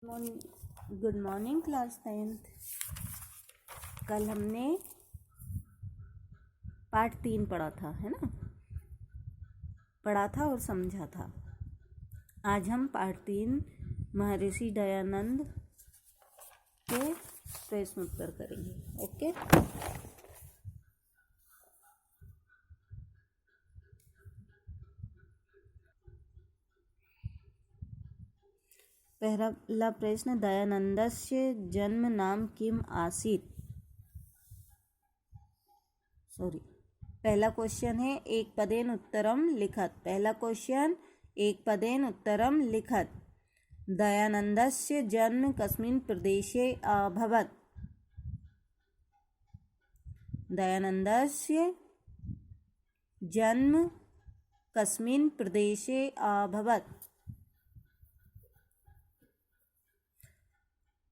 Good morning class 10th। कल हमने part 3 पढ़ा था, है ना? पढ़ा था और समझा था। आज हम पार्ट 3 महर्षि दयानंद के प्रश्न उत्तर करेंगे। ओके, पहला प्रश्न, दयानन्दस्य जन्म नाम किम आसीत्? पहला क्वेश्चन है एक पदेन उत्तरम लिखत। पहला क्वेश्चन, एक पदेन उत्तरम लिखत। दयानन्दस्य जन्म कस्मिन् प्रदेशे अभवत्? दयानन्दस्य जन्म कस्मिन् प्रदेशे अभवत्?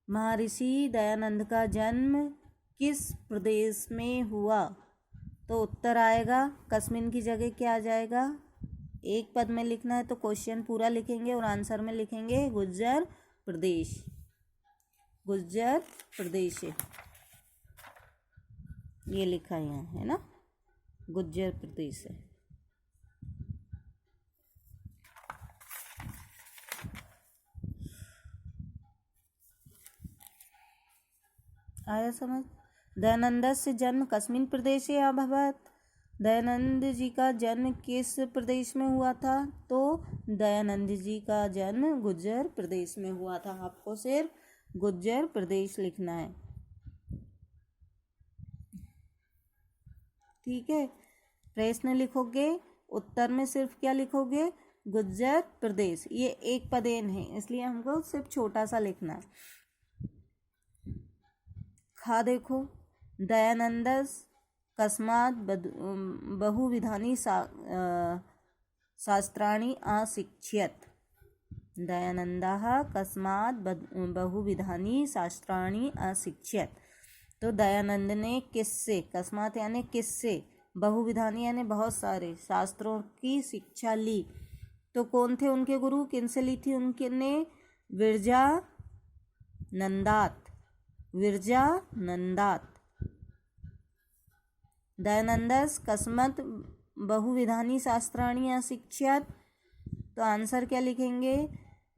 महर्षि दयानंद का जन्म किस प्रदेश में हुआ? तो उत्तर आएगा, कस्मिन की जगह क्या आ जाएगा? एक पद में लिखना है तो क्वेश्चन पूरा लिखेंगे और आंसर में लिखेंगे गुज्जर प्रदेश। गुज्जर प्रदेश ये लिखा यहाँ है ना, गुज्जर प्रदेश है। आया समझ? दयानन्दस्य जन्म कस्मिन् प्रदेशे अभवत्? दयानंद जी का जन्म किस प्रदेश में हुआ था? तो दयानंद जी का जन्म गुज्जर प्रदेश में हुआ था। आपको सिर्फ गुज्जर प्रदेश लिखना है, ठीक है? प्रश्न लिखोगे, उत्तर में सिर्फ क्या लिखोगे? गुज्जर प्रदेश। ये एक पदेन है इसलिए हमको सिर्फ छोटा सा लिखना है। खा देखो, दयानन्दस् कस्मात् बहुविधानि शास्त्राणि अशिक्षयत्? दयानन्दः कस्मात् बहुविधानि शास्त्राणि अशिक्षयत्? तो दयानंद ने किससे, कस्मात यानी किससे, बहुविधानी यानी बहुत सारे शास्त्रों की शिक्षा ली। तो कौन थे उनके गुरु, किनसे ली थी उनके ने? विरजा नंदात। विरजा नंदात। दयानन्दस् कस्मत् बहुविधानी शास्त्राणि अशिक्षयत्? तो आंसर क्या लिखेंगे?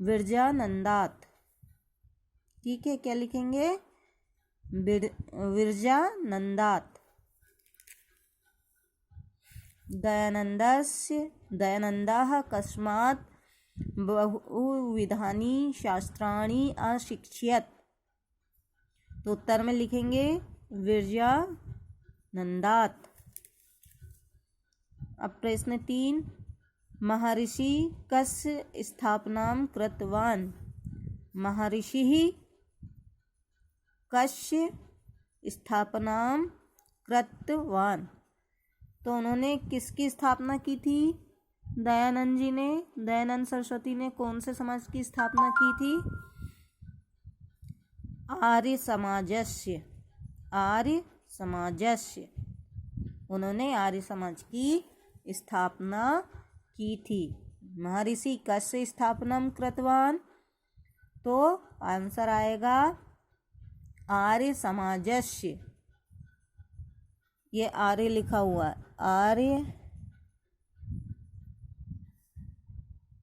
विरजा नंदात। ठीक है, क्या लिखेंगे? विरजा नंदात। दयानन्दः कस्मात् बहुविधानि शास्त्राणि अशिक्षयत्? तो उत्तर में लिखेंगे विरजा नंदात। अब प्रश्न 3, महर्षि कस्य स्थापनां कृतवान्? महर्षि कस्य स्थापनां कृतवान्? तो उन्होंने किसकी स्थापना की थी? दयानंद जी ने, दयानंद सरस्वती ने कौन से समाज की स्थापना की थी? आर्य समाजस्य। आर्य समाजस्य, उन्होंने आर्य समाज की स्थापना की थी। महर्षि कस्य स्थापनां कृतवान्? तो आंसर आएगा आर्य समाजस्य। ये आर्य लिखा हुआ है, आर्य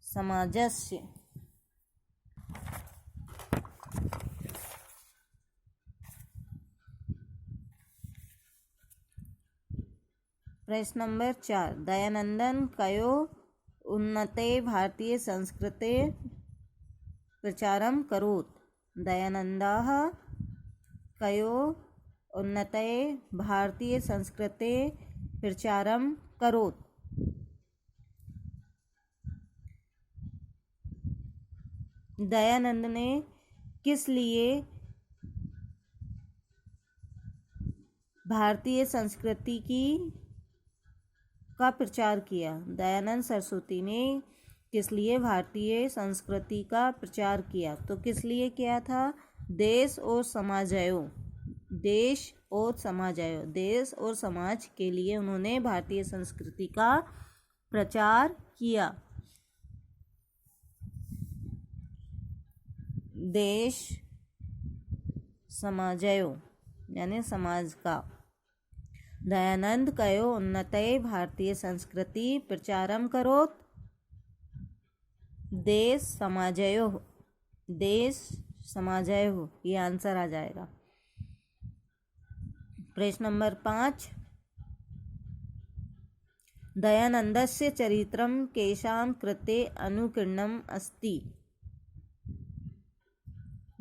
समाजस्य। प्रश्न नंबर 4, दयानंदन कयो उन्नते भारतीय संस्कृते प्रचारं करोत्? दयानन्दः कयो उन्नते भारतीय संस्कृते प्रचारं करोत्? दयानंद ने किस लिए भारतीय संस्कृति का प्रचार किया? दयानंद सरस्वती ने किस लिए भारतीय संस्कृति का प्रचार किया? तो किस लिए किया था? देश और समाजयो। देश और समाजयो, देश और समाज के लिए उन्होंने भारतीय संस्कृति का प्रचार किया। देश समाजयो यानी समाज का। दयानंद कयो उन्नतये भारतीय संस्कृति प्रचारम करोत। देश समाजयो ये आंसर आ जाएगा। प्रश्न नंबर 5, दयानन्दस्य चरित्रं केषां कृते अनुकीर्णम् अस्ति।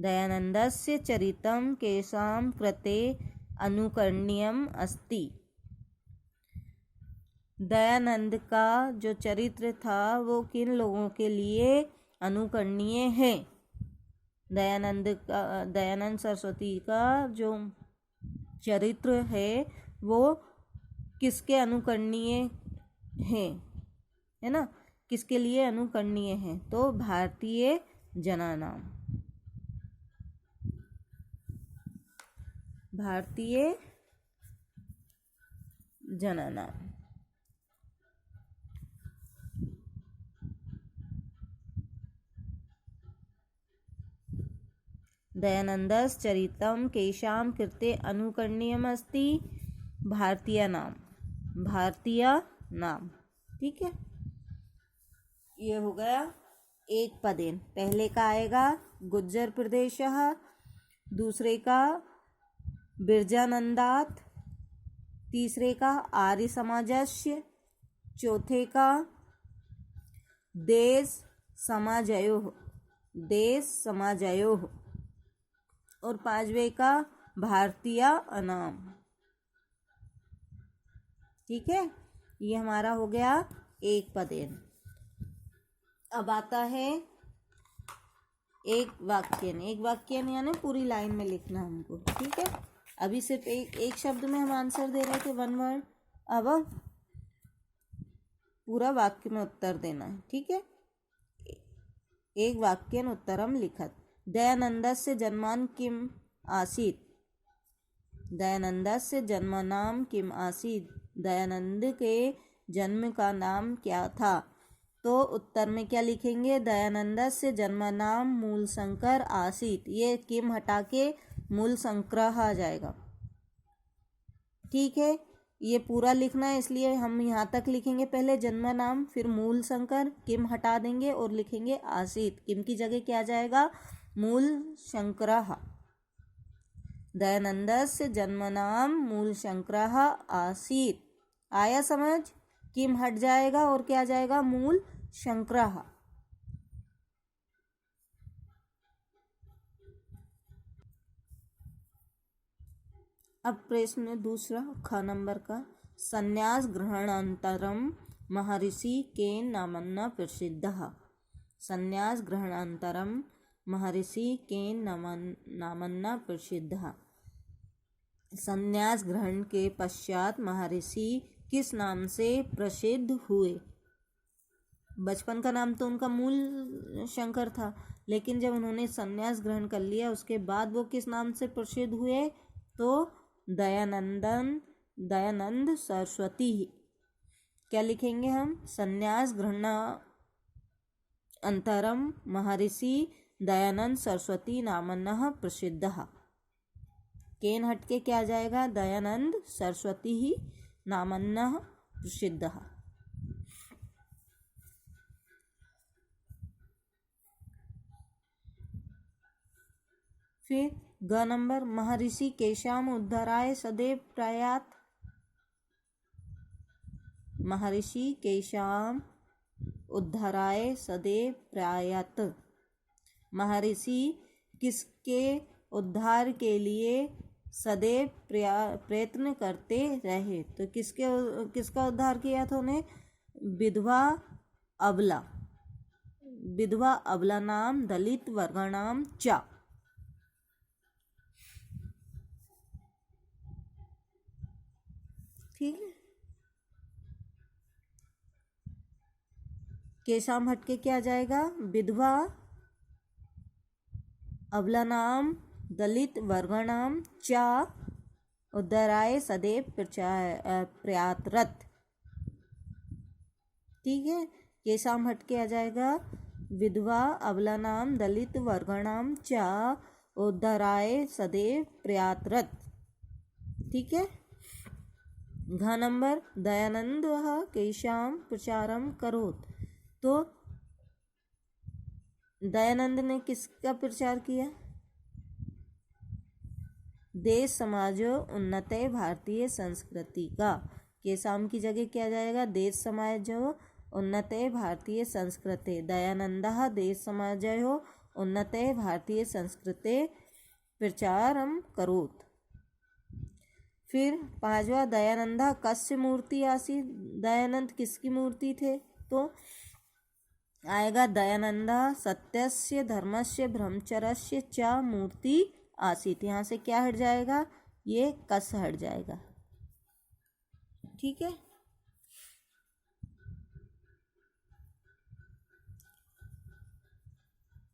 दयानन्दस्य चरित्रं केषां कृते अनुकरणीयम् अस्ति। दयानंद का जो चरित्र था वो किन लोगों के लिए अनुकरणीय है। दयानंद सरस्वती का जो चरित्र है वो किसके अनुकरणीय है ना, किसके लिए अनुकरणीय है? तो भारतीय जनानाम, भारतीय जनानाम। दयानन्दश्चरितं केषां कृते अनुकरणीयमस्ति। भारतीय नाम। ठीक है, ये हो गया एक पदेन। पहले का आएगा गुज्जर प्रदेश, दूसरे का बिरजानंदात, तीसरे का आर्य समाजस्य, चौथे का देश समाजयो और पांचवे का भारतीय अनाम। ठीक है, ये हमारा हो गया एक पदेन। अब आता है एक वाक्य यानी पूरी लाइन में लिखना हमको। ठीक है, अभी सिर्फ एक शब्द में हम आंसर दे रहे थे, 1 वर्ड। अब पूरा वाक्य में उत्तर देना है। ठीक है, एक वाक्येन उत्तरम लिखत। दयानन्दस्य जन्मान् किम आसीत्। दयानन्दस्य जन्मनाम किम आसीत्। दयानंद के जन्म का नाम क्या था? तो उत्तर में क्या लिखेंगे? दयानन्दस्य जन्मनाम मूलशंकर आसीत्। ये किम हटा के मूलशंकर आ जाएगा। ठीक है, ये पूरा लिखना है, इसलिए हम यहाँ तक लिखेंगे पहले जन्म नाम, फिर मूलशंकर, किम हटा देंगे और लिखेंगे आसीत्। किम की जगह क्या जाएगा? मूलशंकरः। दयानन्दस्य जन्मनाम मूलशंकरः आसीत्। आया समझ? किम हट जाएगा और क्या जाएगा? मूलशंकरः। अब प्रश्न दूसरा, ख नंबर का। संन्यास ग्रहणानन्तरं महर्षि केन नाम्ना प्रसिद्धः। संन्यास ग्रहणानन्तरं महर्षि केन नाम्ना प्रसिद्धः। संन्यास ग्रहण के पश्चात महर्षि किस नाम से प्रसिद्ध हुए? बचपन का नाम तो उनका मूल शंकर था, लेकिन जब उन्होंने संन्यास ग्रहण कर लिया उसके बाद वो किस नाम से प्रसिद्ध हुए? तो दयानंद सरस्वती। क्या लिखेंगे हम? संन्यास ग्रहणानन्तरं महर्षि दयानंद सरस्वती नाम्नः प्रसिद्धः। केन हटके क्या जाएगा? दयानंद सरस्वती ही नाम्नः प्रसिद्धः। फिर ग नंबर, महर्षि केषाम उद्धाराय सदैव प्रयात। महर्षि केषाम उद्धाराय सदैव प्रयात। महर्षि किसके उद्धार के लिए सदैव प्रयत्न करते रहे? तो किसका उद्धार किया था उन्हें? विधवा अबला नाम दलित वर्गणाम च। ठीक है, केशाम हटके क्या जाएगा? विधवा अबला नाम दलित वर्गणाम च उद्धराय सदैव प्रयातरत। ठीक है, केशाम हटके आ जाएगा विधवा अबलानां दलित वर्गाणां च उद्धाराय सदैव प्रयातरत। ठीक है। घ नंबर दयानंदः केषां प्रचारं करोत्। तो दयानंद ने किसका प्रचार किया? देश समाज उन्नते भारतीय संस्कृति का। केशाम की जगह क्या जाएगा? देश समाज उन्नते भारतीय संस्कृति। दयानंदः देश समाज उन्नते भारतीय संस्कृते प्रचारम करोत्। फिर पांचवा, दयानंदा कस्य मूर्ति आसीत्। दयानंद किसकी मूर्ति थे? तो आएगा दयानंदा सत्यस्य धर्मस्य ब्रह्मचर्यस्य च मूर्ति आसीत्। यहाँ से क्या हट जाएगा? ये कस हट जाएगा। ठीक है।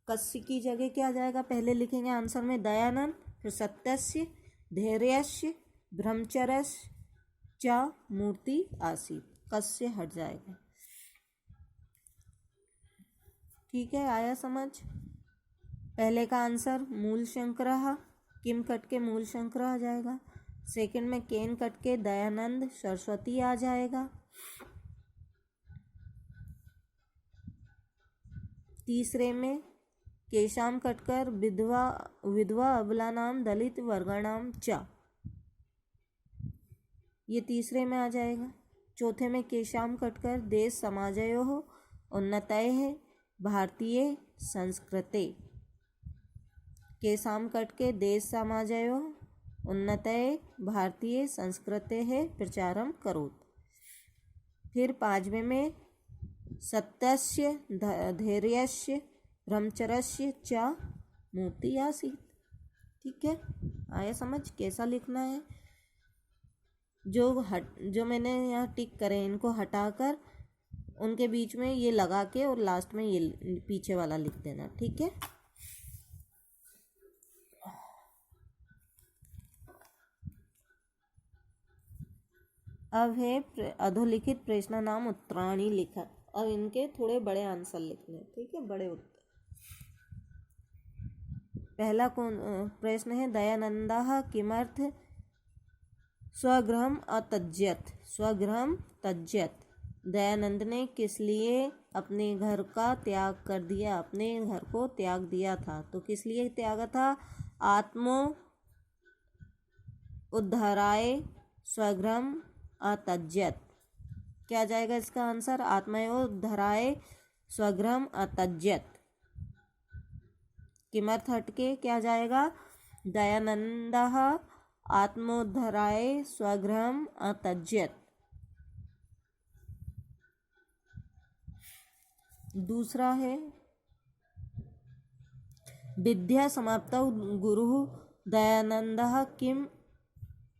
कस्य की जगह क्या जाएगा? पहले लिखेंगे आंसर में दयानंद, फिर सत्यस्य धैर्यस्य ब्रह्मचर्यस्य च मूर्ति आसीत्। कस्य हट जाएगा। ठीक है, आया समझ? पहले का आंसर मूल शंकरः, किम कट के मूल शंकर आ जाएगा। सेकंड में केन कट के दयानंद सरस्वती आ जाएगा। तीसरे में केशाम कटकर विधवा अबलानाम दलित वर्गाणाम च, ये तीसरे में आ जाएगा। चौथे में केशाम कटकर देश समाजयोः उन्नतये भारतीय संस्कृते। केशाम कट के देश समाजयोः उन्नतये भारतीय संस्कृतेः प्रचारम करोत्। फिर पांचवें में सत्यस्य धैर्यस्य ब्रह्मचर्यस्य च मूर्ति आसीत्। ठीक है, आया समझ? कैसा लिखना है? जो मैंने यहाँ टिक करे इनको हटाकर उनके बीच में ये लगा के और लास्ट में ये पीछे वाला लिख देना। ठीक है। अब है अधोलिखित प्रश्न नाम उत्तराणी लिखा और इनके थोड़े बड़े आंसर लिखने। ठीक है, बड़े उत्तर। पहला कौन प्रश्न है? दयानंदः किमर्थ स्वगृहम् अत्यजत्। स्वगृहम् त्यजत्। दयानंद ने किस लिए अपने घर का त्याग कर दिया? अपने घर को त्याग दिया था। तो किस लिए त्यागा था? आत्मो उद्धाराय स्वगृहम् अत्यजत्। क्या जाएगा इसका आंसर? आत्मयोद्धाराय स्वगृहम् अत्यजत्। किमर्थ हटके क्या जाएगा? दयानंदः आत्मोद्धाराय स्वगृहम् अत्यजत्। दूसरा है विद्या समाप्तौ गुरुः दयानंदः किम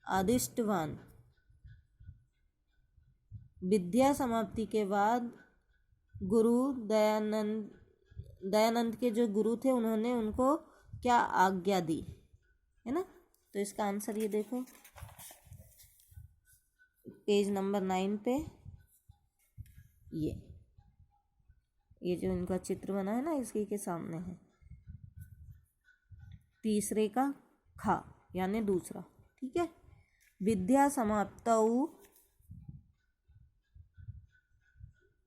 आदिष्टवान्। विद्या समाप्ति के बाद गुरु दयानंद के जो गुरु थे उन्होंने उनको क्या आज्ञा दी, है ना? तो इसका आंसर ये देखो पेज नंबर 9 पे, ये जो इनका चित्र बना है ना इसके के सामने है। तीसरे का खा यानी दूसरा। ठीक है। विद्या समाप्तौ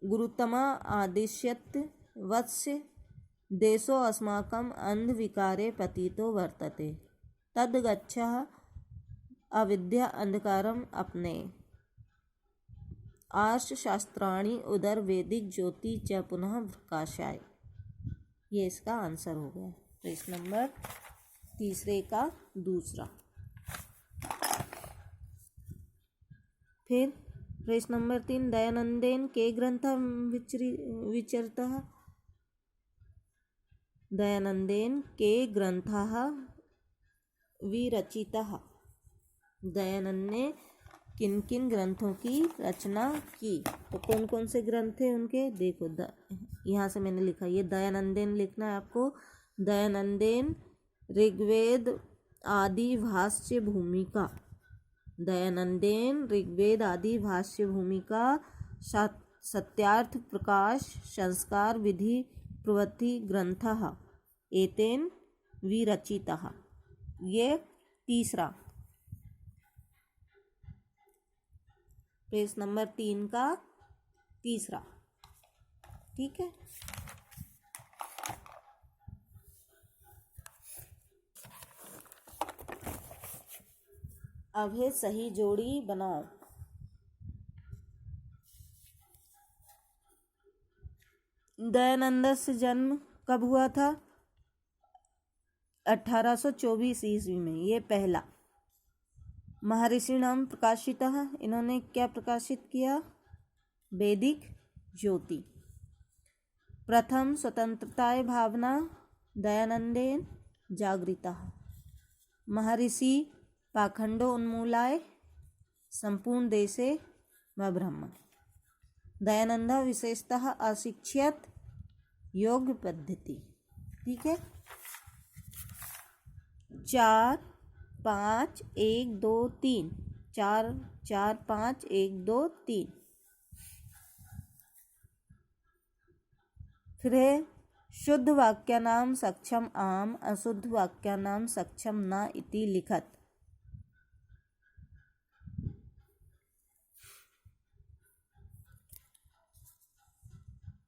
गुरुतमा आदिश्यत वत्स्य देशो अस्माकम् अंधविकारे पतितो वर्तते तद्गच्छः अविद्या अंधकारम अपने आर्ष शास्त्राणि उदर वैदिक ज्योति च पुनः प्रकाशाय। ये इसका आंसर हो गया। तो इस नंबर तीसरे का दूसरा। फिर प्रश्न नंबर 3 दयानंदेन के ग्रंथ विचरतः। दयानंदेन के ग्रंथः विरचितः। दयानंद ने किन किन ग्रंथों की रचना की? तो कौन कौन से ग्रंथ थे उनके? देखो यहाँ से मैंने लिखा, ये दयानंदेन लिखना है आपको। दयानंदेन ऋग्वेद आदि भाष्य भूमिका। दयानंदेन ऋग्वेद आदि भाष्य भूमिका, सत्यार्थ प्रकाश, संस्कार विधि प्रभृति ग्रंथः एतेन विरचितः। ये तीसरा, पेज नंबर 3 का तीसरा। ठीक है, अब है सही जोड़ी बनाओ। दयानंद से जन्म कब हुआ था? 1824 ईस्वी में, ये पहला। महर्षि नाम प्रकाशितः, इन्होंने क्या प्रकाशित किया? वैदिक ज्योति। प्रथम स्वतंत्रताय भावना दयानंदेन जागृता। महर्षि पाखंडो उन्मूलाय संपूर्ण देशे ब्रह्म। दयानंद विशेषतः अशिक्षित योग पद्धति। ठीक है, 4 5 1 2 3, 4 4 5 1 2 3। फिर है शुद्ध वाक्यानां सक्षम आम, अशुद्ध वाक्यानां सक्षम न इति लिखत।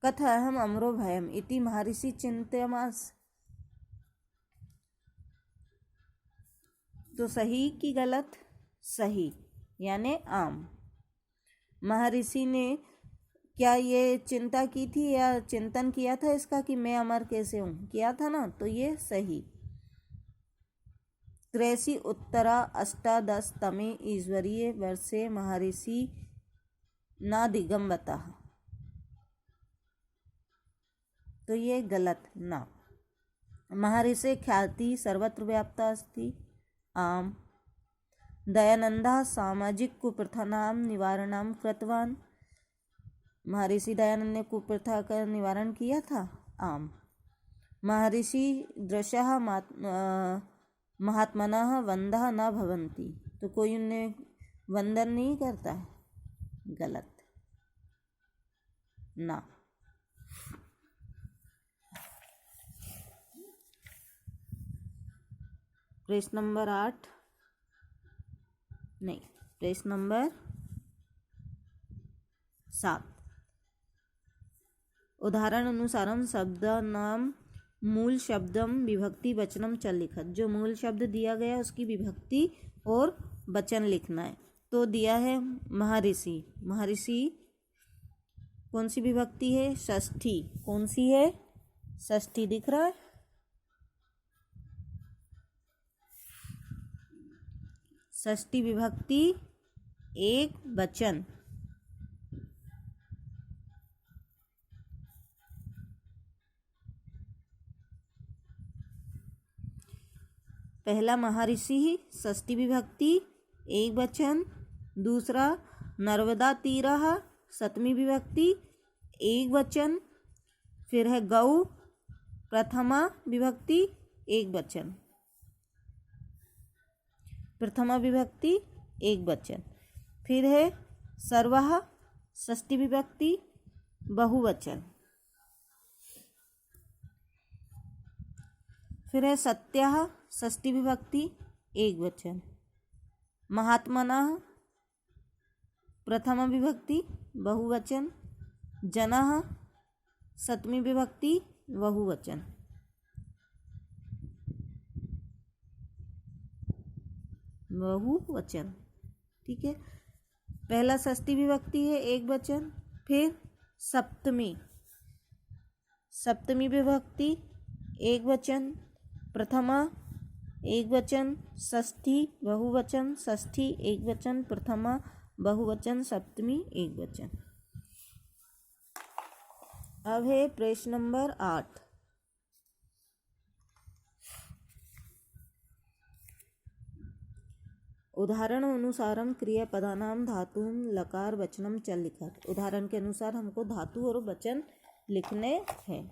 कथम अमरो भयम इति महर्षि चिंतयामास। तो सही कि गलत? सही, यानी आम। महर्षि ने क्या ये चिंता की थी या चिंतन किया था इसका कि मैं अमर कैसे हूँ? किया था ना, तो ये सही। 83 उत्तरा 18 ईश्वरीय वर्षे महर्षि न दिगंबतः। तो ये गलत ना। महर्षि ख्याति सर्वत्र व्याप्ता अस्ति, आम। दयानंदः सामाजिक कुप्रथानां निवारणं कृतवान। महर्षि दयानंद ने कुप्रथा का निवारण किया था, आम। महर्षि दृशः महात्मनः वंदः न भवन्ति। तो कोई उन्हें वंदन नहीं करता है, गलत ना। पेज नंबर 8 नहीं, पेज नंबर 7। उदाहरण अनुसारम शब्द नाम मूल शब्दम विभक्ति वचनम च लिखत। जो मूल शब्द दिया गया उसकी विभक्ति और वचन लिखना है। तो दिया है महर्षि। महर्षि कौन सी विभक्ति है? षष्ठी। कौन सी है? षष्ठी। दिख रहा है? षष्ठी विभक्ति एक वचन। पहला महर्षि ही षष्ठी विभक्ति एक वचन। दूसरा नर्मदा तीरः सप्तमी विभक्ति एक वचन। फिर है गौ प्रथमा विभक्ति एक वचन। प्रथमा विभक्ति एक वचन। फिर है सर्वः षष्ठी विभक्ति बहुवचन। फिर है सत्यः षष्ठी विभक्ति एक वचन। महात्मनः प्रथमा विभक्ति बहुवचन। जनः सप्तमी विभक्ति बहुवचन। बहुवचन। ठीक है, पहला षष्ठी विभक्ति है एक वचन। फिर सप्तमी, सप्तमी विभक्ति एक वचन। प्रथमा एक वचन, षष्ठी बहुवचन, षष्ठी एक वचन, प्रथमा बहुवचन, सप्तमी एक वचन। अब है प्रश्न नंबर 8। उदाहरण अनुसारम क्रियापदानां धातुं लकार वचनम च लिखत। उदाहरण के अनुसार हमको धातु और वचन लिखने हैं।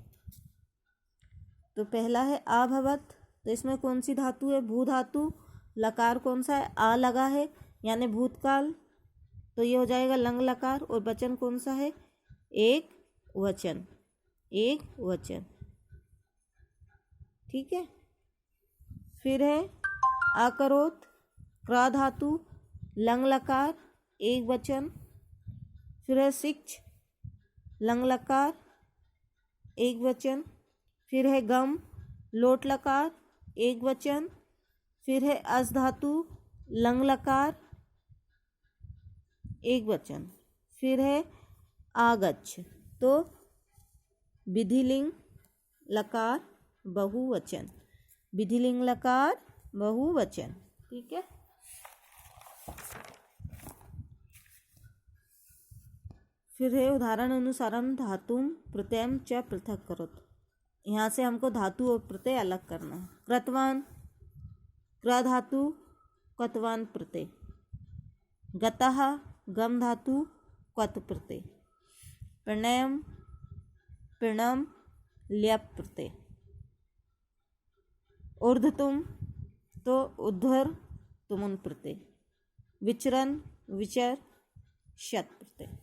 तो पहला है आभवत। तो इसमें कौन सी धातु है? भू धातु। लकार कौन सा है? आ लगा है, यानी भूतकाल। तो ये हो जाएगा लंग लकार। और वचन कौन सा है? एक वचन। एक वचन। ठीक है। फिर है आकरोत, क्रा धातु, लंग लकार, एक वचन। फिर है सिक्ष, लंग लकार, एक वचन। फिर है गम, लोट लकार, एक वचन। फिर है अस धातु, लंग लकार, एक वचन। फिर है आगच्छ, तो विधिलिंग लकार बहुवचन, विधिलिंग लकार बहुवचन, ठीक है। फिर है उदाहरण अनुसारम धातुम प्रत्ययम च पृथक करो। यहाँ से हमको धातु और प्रत्यय अलग करना है। कृतवान, क्र धातु, क्तवान प्रत्यय। गतः, गम धातु, क्वत प्रत्यय। प्रणयम, प्रणम, ल्यप प्रत्यय। ऊर्ध्वतुम, तो उद्धर तुमुन प्रत्यय। विचरन, विचर, शत प्रत्यय।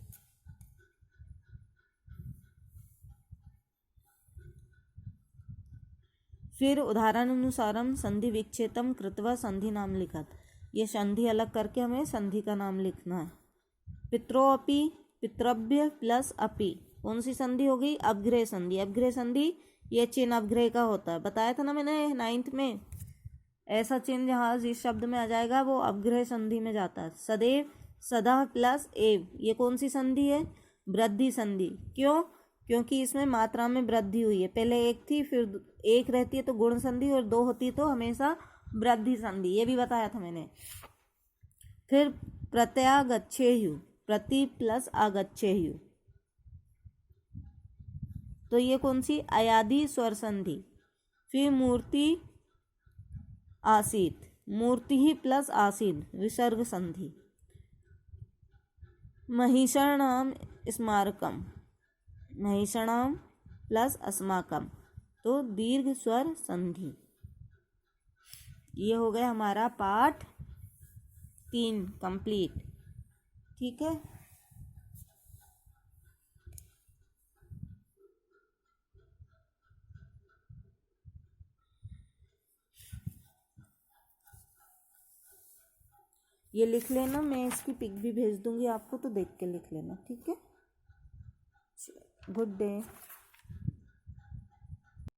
फिर उदाहरण अनुसारम संधि विक्षेपम कृत्वा संधि नाम लिखत। ये संधि अलग करके हमें संधि का नाम लिखना है। पित्रोपि, पितृभ्य प्लस अपि, कौन सी संधि हो गई? अपग्रह संधि। अपग्रह संधि ये चिन्ह अपग्रह का होता है, बताया था ना मैंने 9th में। ऐसा चिन्ह जहाँ जिस शब्द में आ जाएगा वो अपग्रह संधि में जाता है। सदैव, सदा प्लस एव, ये कौन सी संधि है? वृद्धि संधि। क्यों? क्योंकि इसमें मात्रा में वृद्धि हुई है। पहले एक थी, फिर एक रहती है तो गुण संधि, और दो होती है तो हमेशा वृद्धि संधि, ये भी बताया था मैंने। फिर प्रत्यागच्छेयु, प्रति प्लस आगच्छेयु, तो ये कौन सी? अयादि स्वर संधि। फिर मूर्ति आसीत, मूर्ति ही प्लस आसीन, विसर्ग संधि। महिषाणाम स्मारकम, महिषाणाम प्लस अस्माकम, तो दीर्घ स्वर संधि। ये हो गया हमारा पाठ 3 कंप्लीट, ठीक है। ये लिख लेना, मैं इसकी पिक भी भेज दूंगी आपको, तो देख के लिख लेना, ठीक है। Good day.